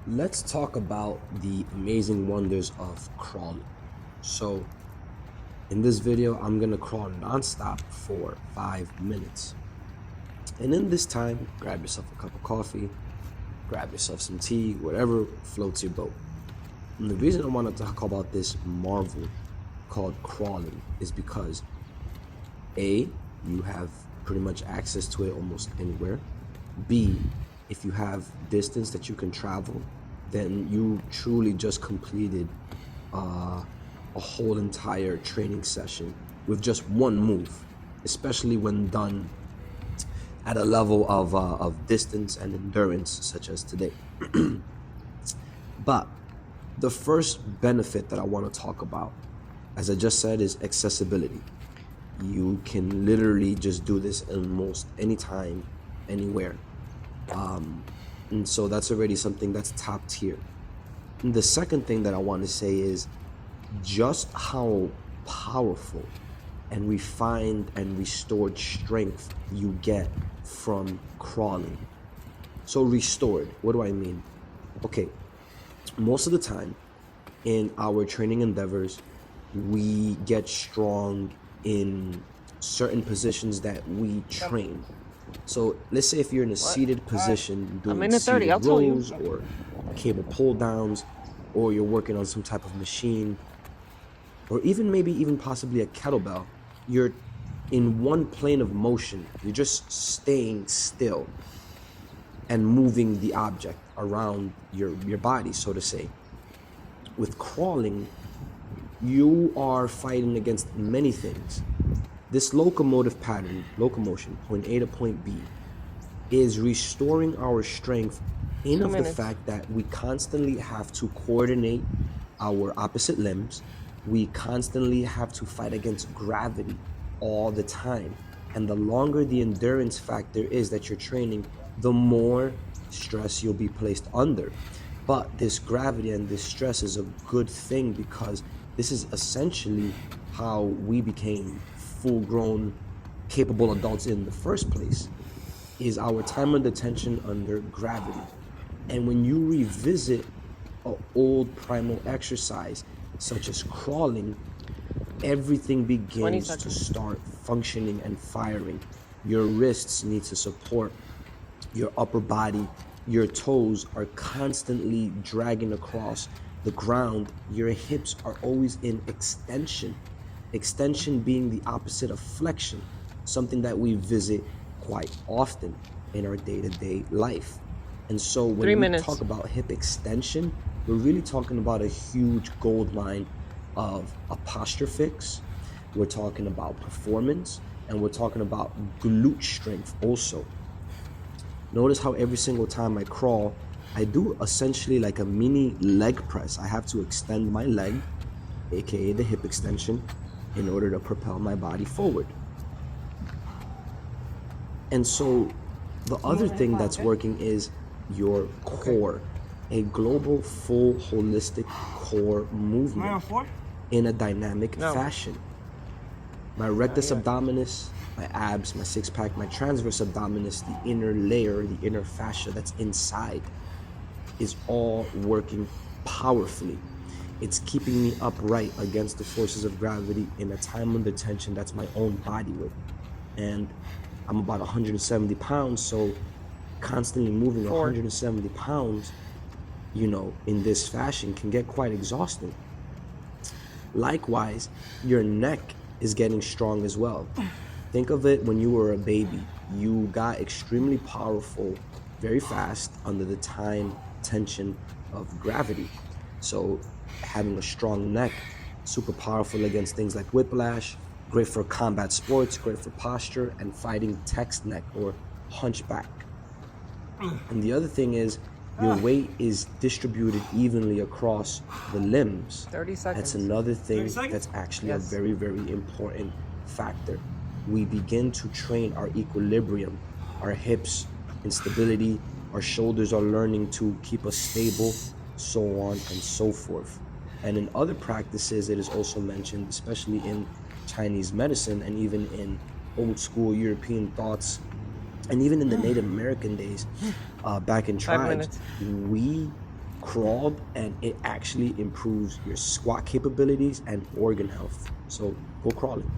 Let's talk about the amazing wonders of crawling. So, in this video, I'm gonna crawl nonstop for 5 minutes. And in this time, grab yourself a cup of coffee, grab yourself some tea, whatever floats your boat. And the reason I want to talk about this marvel called crawling is because A, you have pretty much access to it almost anywhere. B, if you have distance that you can travel, then you truly just completed a whole entire training session with just one move, especially when done at a level of distance and endurance such as today. But the first benefit that I want to talk about, as I just said, is accessibility. You can literally just do this almost anytime, anywhere. And so that's already something that's top tier. And the second thing that I want to say is just how powerful and refined and restored strength you get from crawling. So restored, what do I mean? Okay, most of the time in our training endeavors, we get strong in certain positions that we train. So let's say if you're in a seated position doing seated rows or cable pull downs, or you're working on some type of machine, or even possibly a kettlebell, you're in one plane of motion. You're just staying still and moving the object around your body, so to say. With crawling, you are fighting against many things. This locomotive pattern, locomotion, point A to point B, is restoring our strength in of the fact that we constantly have to coordinate our opposite limbs. We constantly have to fight against gravity all the time. And the longer the endurance factor is that you're training, the more stress you'll be placed under. But this gravity and this stress is a good thing because this is essentially how we became full-grown, capable adults in the first place, is our time under tension under gravity. And when you revisit an old primal exercise, such as crawling, everything begins to start functioning and firing. Your wrists need to support your upper body. Your toes are constantly dragging across the ground. Your hips are always in extension. Extension being the opposite of flexion, something that we visit quite often in our day-to-day life. And so when we talk about hip extension, we're really talking about a huge gold mine of a posture fix. We're talking about performance, and we're talking about glute strength also. Notice how every single time I crawl, I do essentially like a mini leg press. I have to extend my leg, aka the hip extension, in order to propel my body forward. And so the other thing that's working is your core, a global, full, holistic core movement in a dynamic fashion. My rectus abdominis, my abs, my six-pack, my transverse abdominis, the inner layer, the inner fascia that's inside, is all working powerfully. It's keeping me upright against the forces of gravity in a time under tension that's my own body weight. And I'm about 170 pounds, so constantly moving 170 pounds, in this fashion can get quite exhausting. Likewise, your neck is getting strong as well. Think of it when you were a baby. You got extremely powerful very fast under the time tension of gravity. So having a strong neck, super powerful against things like whiplash, great for combat sports, great for posture, and fighting text neck or hunchback. And the other thing is, your weight is distributed evenly across the limbs. 30 seconds. That's another thing that's actually a very, very important factor. We begin to train our equilibrium, our hips in stability, our shoulders are learning to keep us stable, so on and so forth. And in other practices, it is also mentioned, especially in Chinese medicine and even in old school European thoughts, and even in the Native American days, back in tribes, we crawl, and it actually improves your squat capabilities and organ health. So go crawling.